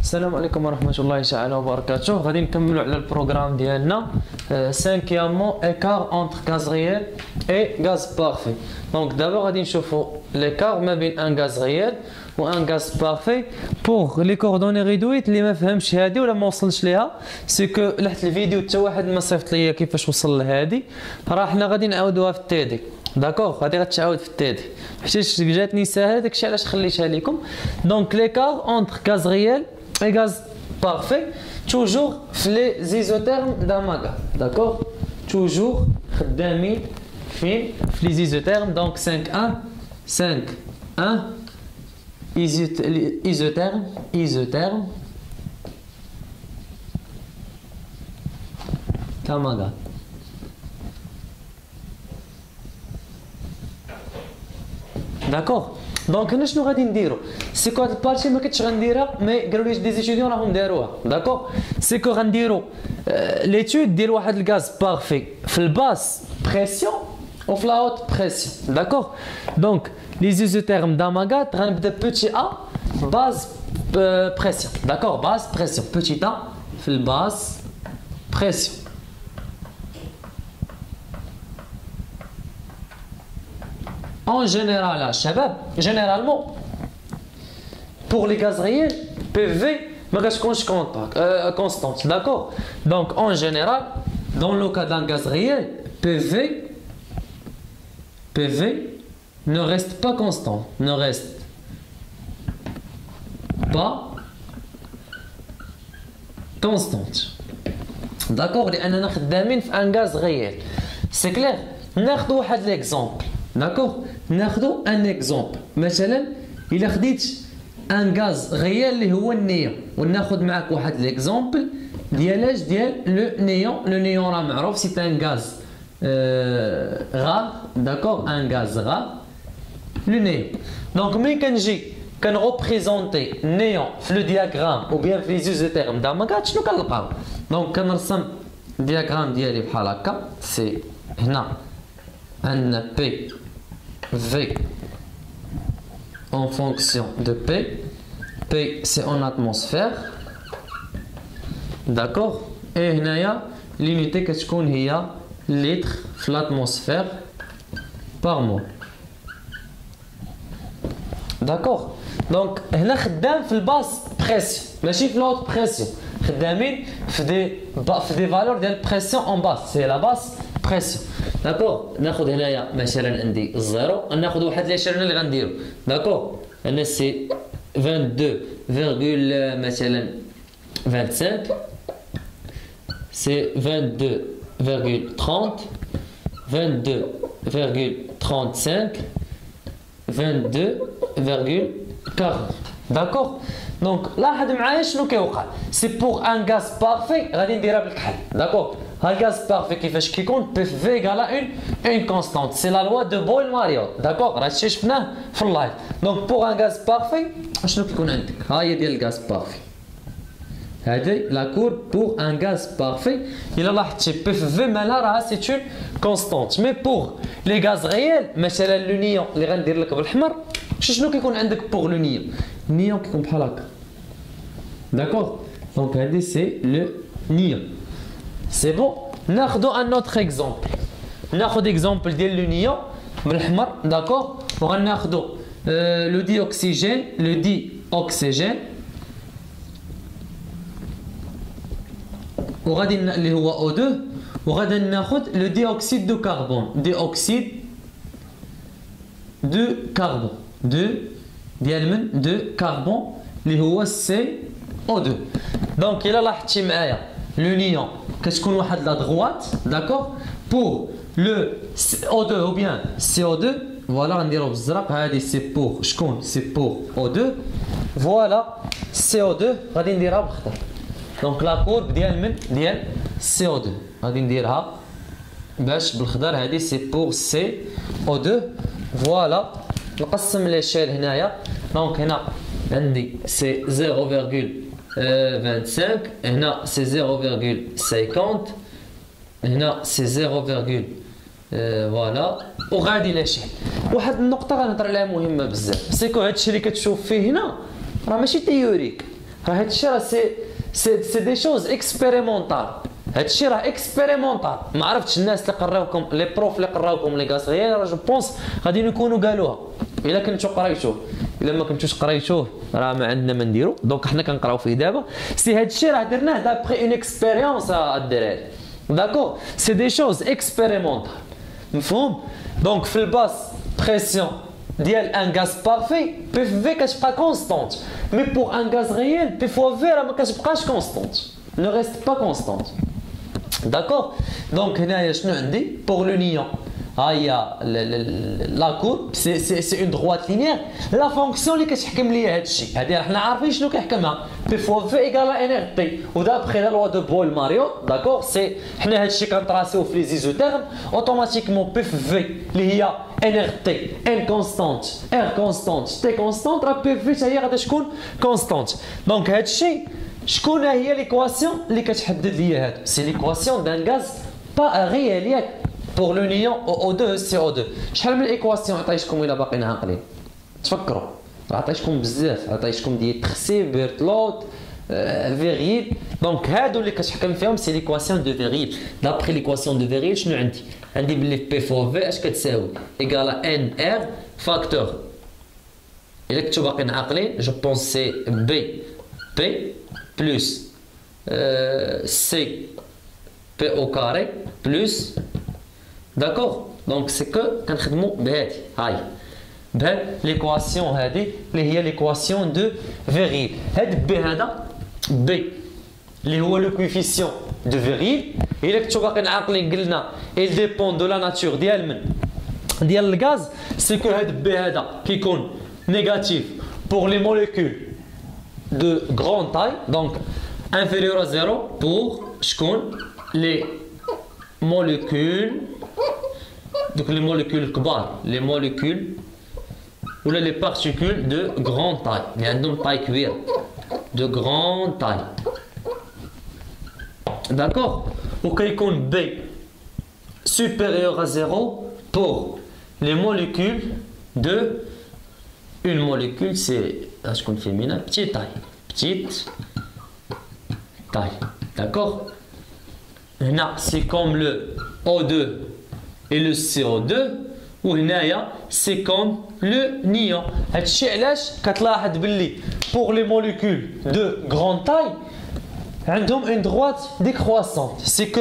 السلام عليكم ورحمة الله تعالى وبركاته. غادي نكملوا على البروغرام ديالنا cinquièmement écart entre gaz réel et gaz parfait. Donc d'abord غادي نشوفوا l'écart ما بين un gaz réel و un gaz parfait pour les coordonnées réduites. اللي ما فهمش هذه ولا ما وصلش ليها سي كو لحت الفيديو حتى واحد ما صيفط ليا كيفاش وصل لهذه، راه حنا غادي نعاودوها في التيدي. داكوغ غادي غتعاود في التيدي حيت جاتني ساهله، داكشي علاش خليتها لكم. دونك l'écart entre gaz réel et gaz parfait toujours les isothermes d'Amaga. D'accord, toujours خدامين فين في les isothermes. donc 5 1 isotherme d'Amaga. D'accord. دونك هنا شنو غادي نديرو؟ سي كو هاد البارتي ما كنتش غنديرها، مي قالوا لي دي زيتيديون راهم داروها. داكوغ، سي كو غنديرو ليتود ديال واحد الغاز بارفي في الباس بريسيون وفي لا هوت بريسيون. داكوغ، دونك لي زيزوتيرم داماغات غنبدا بوتي ا باز بريسيون. داكوغ، باز بريسيون بوتي ا في الباس بريسيون. En général, généralement, pour les gaz réels, PV ne constante. D'accord? Donc, en général, dans le cas d'un gaz réel, PV ne reste pas constant. Ne reste pas constante. D'accord? لأننا خدامين في un gaz réel. C'est clair? ناخذ واحد l'exemple. D'accord, ناخذوا ان اكزومبل. مثلا الا خديت ان غاز غيال اللي هو النيون، وناخذ معاك واحد ليكزومبل ديالاش ديال لو نيون. لو نيون راه معروف سي ان غاز غار. داكوغ، ان غاز غار لو نيون. دونك ملي كنجي كنغوبريزونتي نيون في لو دياغرام او بيان في لي زوزوتيرم داماغات، شنو كنلقاو؟ دونك كنرسم الدياغرام ديالي بحال هكا. سي هنا un P V en fonction de P. P c'est en atmosphère. D'accord. Et هنايا l'unité كتكون هي litre في l'atmosphère par mole. D'accord. Donc هنا خدام في الباس بريسيون ماشي في لوط بريسيون. خدامين في دي فالور ديال بريسيون اون باس، سي لا باس بريسيون. داكوغ، ناخذ هنايا مثلا عندي الزيرو، ناخذ واحد الاشاره اللي غنديرو. داكوغ، هنا سي 22 مثلا 25، سي 22,30 22,35 22,40. داكوغ، دونك لاحظ معايا شنو كيوقع. سي بوغ ان غاز بارفي غادي نديرها بالكحل. داكوغ، ها الغاز بارفي كيفاش كيكون؟ بي في ايكالا اون كونستانت. سي لا لوا دو بول ماريوت. داكوغ، راه هادشي شفناه في اللايف. دونك بوغ ان غاز بارفي شنو كيكون عندك؟ ها هي ديال الغاز بارفي، هادي لا كور بوغ ان غاز بارفي. الا لاحظتي بي في مالها راه سي اون كونستانت. مي بوغ لي غاز ريال مثلا لو نيون اللي غندير لك بالحمر، شنو كيكون عندك بوغ لو نيون؟ النيون كيكون بحال هكا. داكوغ، دونك هادي سي لو نيون. سي بون، ناخذ ان اوتر اكزومبل. ناخذ اكزومبل ديال لو نيون بالحمر. داكوغ، وغناخذ لو دي اوكسيجين. لو دي اوكسيجين وغادي اللي هو او 2، وغادي ناخذ لو دي اوكسيد دو كربون. دي اوكسيد دو كربون، دو ديال من دو كربون اللي هو سي او 2. دونك الا لاحظتي معايا لو نيون كتكون واحد لا دغوات. داكوغ، بور لو او 2 او بيان سي او 2. فوالا غنديرو بالزرق. هادي سي بور شكون؟ سي بور او 2. فوالا سي او 2 غادي نديرها بالخضر. دونك لا كورب ديال من ديال سي او 2 غادي نديرها باش بالخضر. هادي سي بور سي او 2. فوالا نقسم ليشيل هنايا. دونك هنا عندي سي 0,25، هنا سي 0,50، هنا سي 0. فوالا، وغادي لاشيل. واحد النقطة غنهضر عليها مهمة بزاف، سيكو هادشي اللي كتشوف فيه هنا راه ماشي تيوريك، هادشي راه سي دي شوز اكسبيريمونطال. هادشي راه اكسبيريمونطال. ما عرفتش الناس اللي قراوكم لي بروف اللي قراوكم لي غاز ريال راه جو بونس غادي يكونوا قالوها. الا كنتو قريتوه، الا ما كنتوش قريتوه راه ما عندنا ما نديرو. دونك حنا كنقراو فيه دابا. سي هادشي راه درناه دابخي اون اكسبيريونس الدراري. داكور سي دي شوز اكسبيريمونطال. مفهوم؟ دونك في الباس بريسيون ديال ان غاز بارفي بي في كتبقى كونستونت، مي بور ان غاز ريال بي فوا في راه ما كتبقاش كونستونت، نو ريست با كونستونت. داكور دونك هنايا شنو عندي بور لونيون؟ ها هي لا كورب سي اون دروات لينيير. لا فونكسيون اللي كتحكم ليا هادشي هادي راه حنا عارفين شنو كيحكمها بي فوا في ايكال ان ار تي. ودابخي لا لوا دو بول ماريو داكور سي حنا هادشي كنطراسيو في لي زيزوتيرم اوتوماتيكمون بي في اللي هي ان ار تي ان كونستانت ار كونستانت تي كونستانت راه بي في حتى هي غادي تكون كونستانت. دونك هادشي شكون هي ليكواسيون اللي كتحدد ليا هادو؟ سي ليكواسيون دان غاز با ريال ياك pour l'union O2 CO2. شحال من الايكواسيون عطيتكم الا باقيين عاقلين؟ تفكروا عطيتكم بزاف، عطيتكم ديال تخسي بيرتلوت فيريل. دونك هادو اللي كتحكم فيهم سي ليكواسيون دو فيريل. دابخي ليكواسيون دو فيريل شنو عندي؟ عندي بلي بي فوا في اش كتساوي ايكالا ان ار فاكتور. الا كنتو باقيين عاقلين جو بونس سي بي بلس سي بي او كاري بلس. داكوغ دونك سي كو كنخدمو بهادي هاي بهاد ليكواسيون هادي اللي هي ليكواسيون دو فيريل. هاد بي هذا بي اللي هو لو كويفيسيون دو فيريل. الا كنتو باقيين عاقلين قلنا il dépend de la nature ديال من ديال الغاز. سي كو هاد بي هذا كيكون نيجاتيف pour les molécules de grande taille donc inférieur à 0 pour شكون les molécules. Donc les molécules كبار les molécules ou les particules de grande taille اللي عندهم taille كبيرة de grande taille. D'accord. وكيكون B supérieur à 0 pour les molécules de une molécule c'est شكون féminin petite taille. D'accord. هنا c'est comme le O2 et le CO2 وهنايا سي كوم لو نيون. هادشي علاش كتلاحظ باللي بور لي موليكول دو غران تاي عندهم اون دروات ديكرواسونت سي كو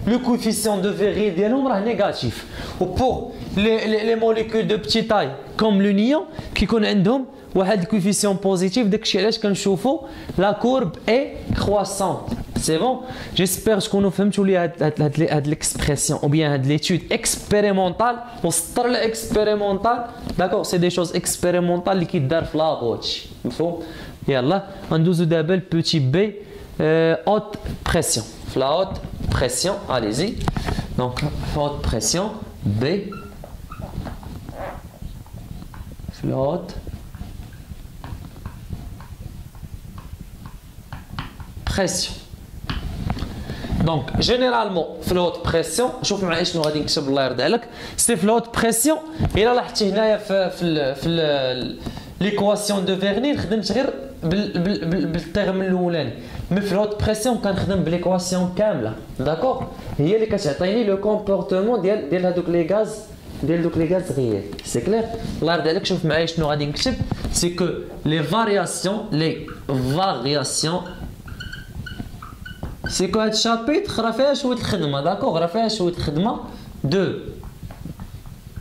لو كوفيسيون دو فيريل ديالهم راه نيجاتيف. و بور لي موليكول دو بتي تاي كوم لو نيون كيكون عندهم واحد الكوفيسيون بوزيتيف. داكشي علاش كنشوفوا لا كورب اي كرواسونت. سي بون جيسبر تكونوا فهمتوا لي هاد ليكسبرسيون او بيان هاد ليتود اكسبيريمونطال وسطر الاكسبيريمونطال. داكور سي دي شوز اكسبيريمونطال اللي كيدار في لابو هادشي مفهوم. يلا غندوزو دابا البوتي بي haute pression. La haute pression, allez-y. Donc, haute pression, B. La haute pression. Donc, généralement, في la haute pression, شوف معايا شنو غادي نكتب الله يرضي عليك. سي في la haute pression. إلا لاحظتي هنايا في ليكواسيون دو فيرني خدمت غير بالترم الاولاني. مي في لوت بريسيون كنخدم بليكواسيون كامله. داكور هي اللي كتعطيني لو كومبورتمون ديال هذوك لي غاز ديال دوك لي غاز غيال. سي كلير الله يرضي عليك. شوف معايا شنو غادي نكتب. سي كو لي فارياسيون سي كو هاد الشابيتر راه فيها شويه الخدمه. داكور راه فيها شويه الخدمه دو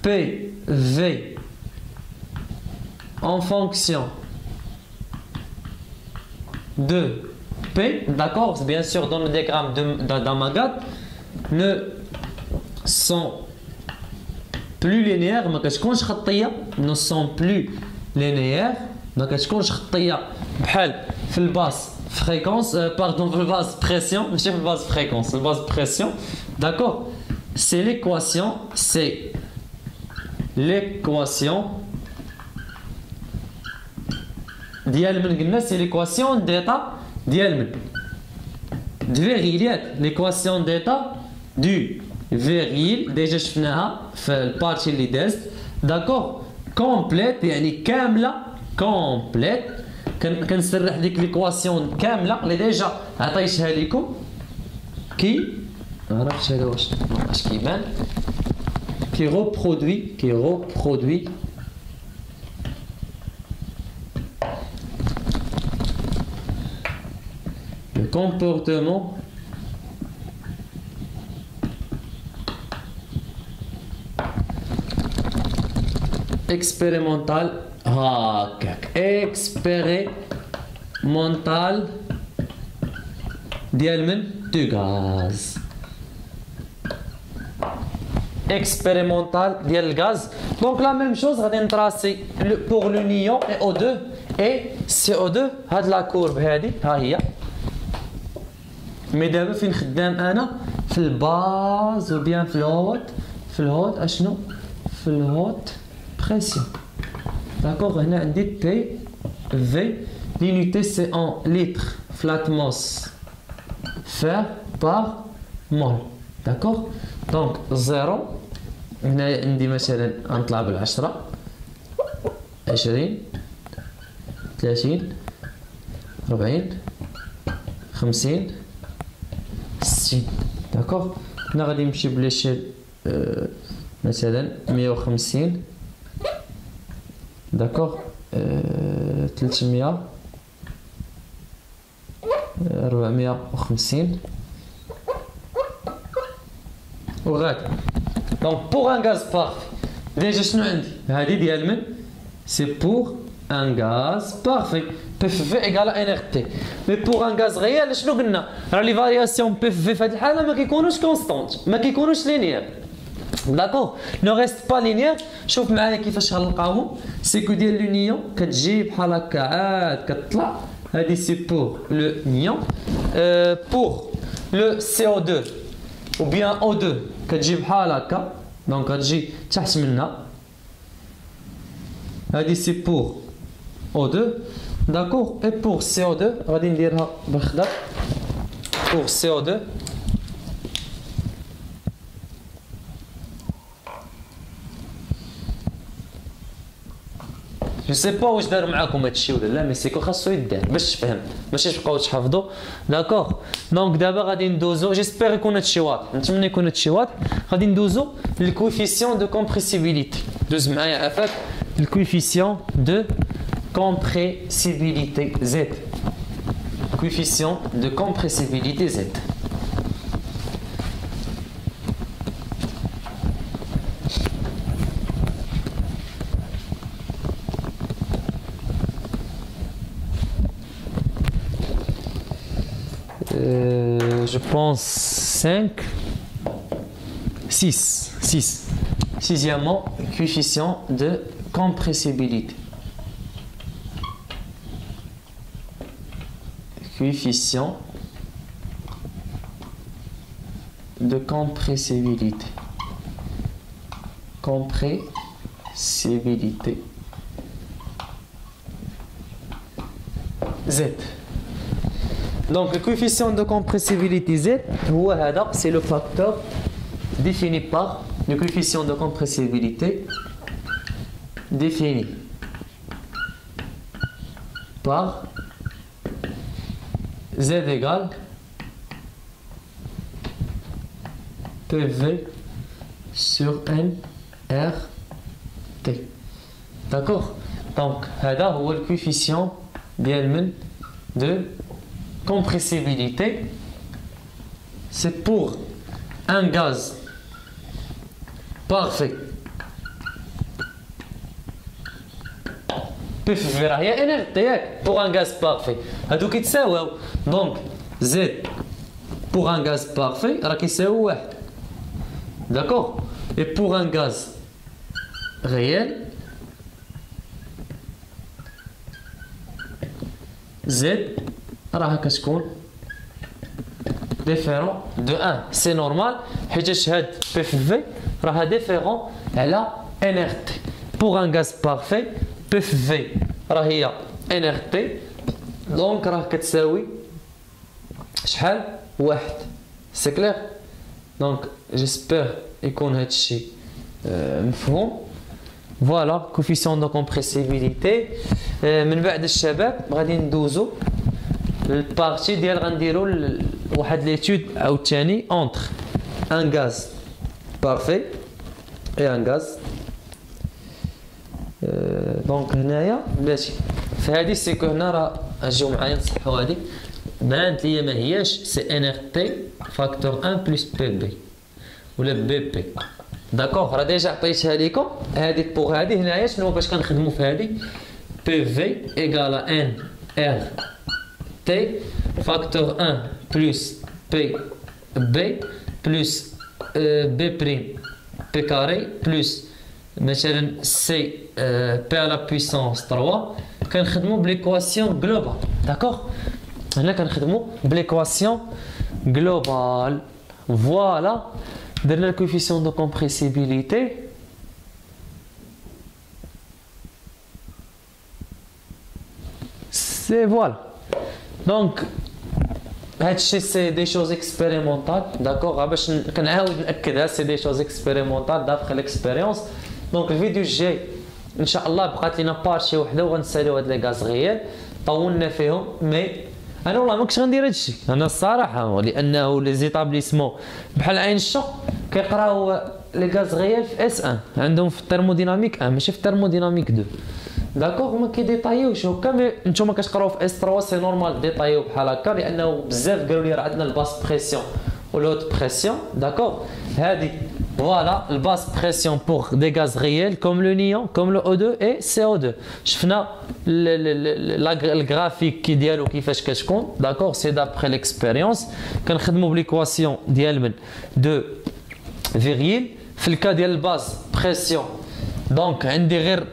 بي في en fonction de P, d'accord, bien sûr dans le diagramme d'Amagat, ne sont plus linéaires, ما كتكونش خطية ne sont plus linéaires, ما كتكونش خطية بحال في الباس fréquence, pardon, في الباس pression, ماشي في الباس fréquence, الباس pression, d'accord, c'est l'équation ديال من قلنا سي ليكواسيون ديتا ديال من دو فيريل ياك ليكواسيون ديتا دو فيريل ديجا شفناها في البارتي اللي دازت. داكور كومبليت يعني كامله كومبليت كنسرح ديك ليكواسيون كامله اللي ديجا عطيتها لكم كي ما عرفتش هذا واش مابقاش كيبان كي reproduit le comportement expérimental expérimental ديال من du gaz expérimental ديال الغاز دونك لا ميم شوز غادي نتراسي pour l'union NO2 et CO2 هاد لا كورب هادي ها هي مي دابا فين خدام انا في الباز و بيان في الهوت اشنو في الهوت بريسيون داكوغ هنا عندي بي في l'unité c'est en litres في l'atmosphère par mol داكوغ دونك زيرو هنا عندي مثلا غنطلع بالعشرة 20 30 40 50 60 داكوغ هنا غادي نمشي بليشيل مثلا 150 داكوغ 300 450 وغادي دونك بوغ ان غاز بارفي ديجا شنو عندي هادي ديال من سي بوغ ان غاز بارفي بي في في ايكال ان ار تي مي بوغ ان غاز غيال شنو قلنا راه لي فارياسيون بي في في هاد الحاله ما كيكونوش كونستونت ما كيكونوش لينيير داكوغ نو ريست با لينيير شوف معايا كيفاش غنلقاوهم سيكو ديال لونيون كتجي بحال هكا عاد كتطلع هادي سي بوغ لو نيون بوغ لو سي او 2 ou bien O2 كتجي بحال هكا دونك كتجي تحت منها هادي سي بور O2 داكوغ اي بور CO2 غادي نديرها بالخضر بور CO2 جو سي با واش دار معاكم هادشي ولا لا مي سيكو خاصو يدار باش تفهم ماشي تبقاو تحفظوا داكوغ دونك دابا غادي ندوزو جيسبيغ يكون هادشي واضح نتمنى يكون هادشي واضح غادي ندوزو للكويفيسيون دو كومبريسيبيليتي دوز معايا عافاك الكويفيسيون دو كومبريسيبيليتي زد كويفيسيون دو كومبريسيبيليتي زد je pense 5, 6. Sixièmement, coefficient de compressibilité. Coefficient de compressibilité. Compressibilité. Z. Donc le coefficient de compressibilité Z, c'est le facteur défini par le coefficient de compressibilité défini par Z égale PV sur NRT. D'accord? Donc, c'est le coefficient de compressibilité. C'est pour un gaz parfait. PV راهي NRT pour un gaz parfait. هادو كيتساويو. Donc Z pour un gaz parfait راه كيساوي واحد. D'accord? Et pour un gaz réel Z راه كتكون différent de 1. C'est normal حيتاش هاد PV راه différent على NRT. Pour un gaz parfait PV راه هي NRT donc راه كتساوي شحال؟ واحد. C'est clair? Donc j'espère يكون هادشي مفهوم. فوالا كوفيسيون دو كومبريسيبيليتي. من بعد الشباب غادي ندوزو البارتي ديال غنديرو واحد ليتود عاوتاني اونتر ان غاز بارفي اي ان غاز. دونك هنايا بلاتي في هادي سيكو هنا راه اجيو معايا نصحوا هادي بانت ليا ما هياش سي ان ار تي فاكتور 1 بلس بي بي ولا بي بي. داكوغ راه ديجا عطيتها ليكم هادي بوغ هادي هنايا شنو باش كنخدموا في هادي بي في ايكالا ان ار تي فاكتور 1 بلس بي بي بلس بي بريم بي كاري بلس مثلا سي بي على بويسونس 3 كنخدموا بليكواسيون جلوبال. داكوغ هنا كنخدموا بليكواسيون جلوبال. فوالا درنا الكوفيسيون دو كومبريسيبيليتي سي فوالا. دونك هادشي سي دي شوز اكسبيريمونطال. داكوغ باش كنعاود ناكدها سي دي شوز اكسبيريمونطال دافخ ليكسبيريونس. دونك الفيديو الجاي ان شاء الله بقات لينا بارتي وحده وغنساليو هاد لي غاز غيال طولنا فيهم. مي انا والله ما كنتش غندير هادشي انا الصراحه لانه لي زيتابليسمون بحال عين الشق كيقراو لي غاز غيال في اس 1 عندهم في الترموديناميك 1 ماشي في الترموديناميك 2. داكوغ ما كيديطايوش هكا. مي نتوما كتقراو في اس 3 سي نورمال ديطايو بحال هكا لانه بزاف قالوا لي راه عندنا الباس بريسيون والهوت بريسيون. داكوغ هادي فوالا الباس بريسيون بور دي غاز ريال كوم لو نيون كوم لو O2 اي CO2. شفنا الجرافيك كي ديالو كيفاش كتكون. داكوغ سي دابخي ليكسبيريونس كنخدموا بليكواسيون ديال من دو فيريل في الكا ديال الباز بريسيون. دونك عندي غير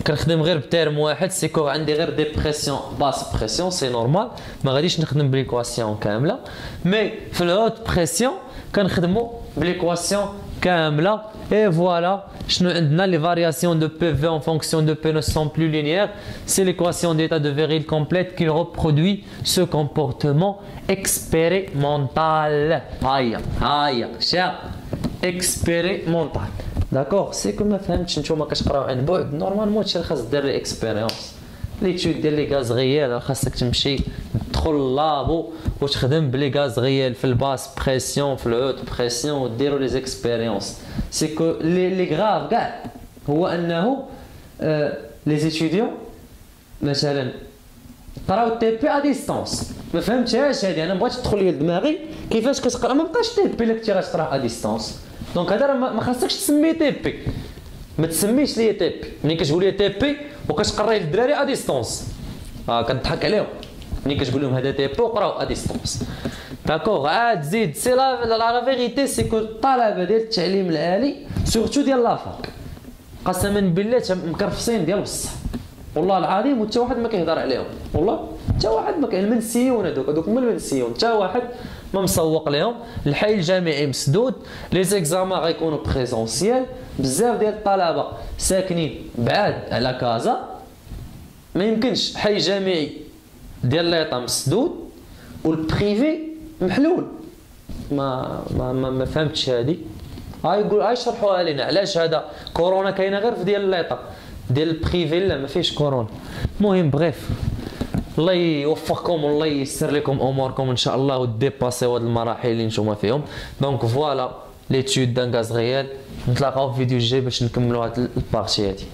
كنخدم غير بتيرم واحد سيكو عندي غير دي بريسيون باس بريسيون سي نورمال ما غاديش نخدم بليكواسيون كامله. مي في الهوت بريسيون كنخدموا بليكواسيون كامله. اي فوالا شنو عندنا لي فارياسيون دو بي في en fonction de P ne sont plus linéaires. C'est l'équation d'état de Véril complète qui reproduit ce comportement expérimental. هايا شا expérimental. داكوغ سيكو ما فهمتش نتوما كتقراو عن بعد نورمالمون هادشي خاص دير لي اكسبيريونس ليتود ديال لي غاز غيال خاصك تمشي تدخل لابو وتخدم بلي غاز غيال في الباس بريسيون في الهوت بريسيون وديروا لي زيكسبيريونس. سيكو لي غراف كاع هو انه لي زيتيديون مثلا قراو تي بي ا ديستونس ما فهمتهاش هادي انا بغيت تدخل لي لدماغي كيفاش كتقرا ما بقاش تي بي الا كنتي غتقرا ا ديستونس. دونك هذا ما خاصكش تسميه تي بي ما تسميش ليه تي بي ملي كتقول ليه تي بي وكتقري للدراري ا ديستونس كتضحك عليهم ملي كتقول لهم هذا تي بي وقراو ا ديستونس. داكوغ عاد زيد سي لا فيغيتي سيكو الطلبه ديال التعليم العالي سورتو ديال لافاك قسما بالله مكرفسين ديال بصح والله العظيم وتا واحد ما كيهضر عليهم والله تا واحد ما كاين. المنسيون هذوك هما المنسيون تا واحد ما مسوق لهم. الحي الجامعي مسدود لي زيكزامان غيكونوا بريزونسيال بزاف ديال الطلبه ساكنين بعاد على كازا ما يمكنش حي جامعي ديال ليطا مسدود والبريفي محلول. ما فهمتش هذه. هاي شرحوها لنا علاش هذا كورونا كاينه غير في ديال ليطا ديال البريفي لا ما فيش كورونا. المهم بغيف الله يوفقكم والله ييسر لكم اموركم ان شاء الله وديباسيو هاد المراحل اللي نتوما فيهم. دونك فوالا ليتود دان غاز ريال نتلاقاو في فيديو جاي باش نكملوا هاد البارتي هادي.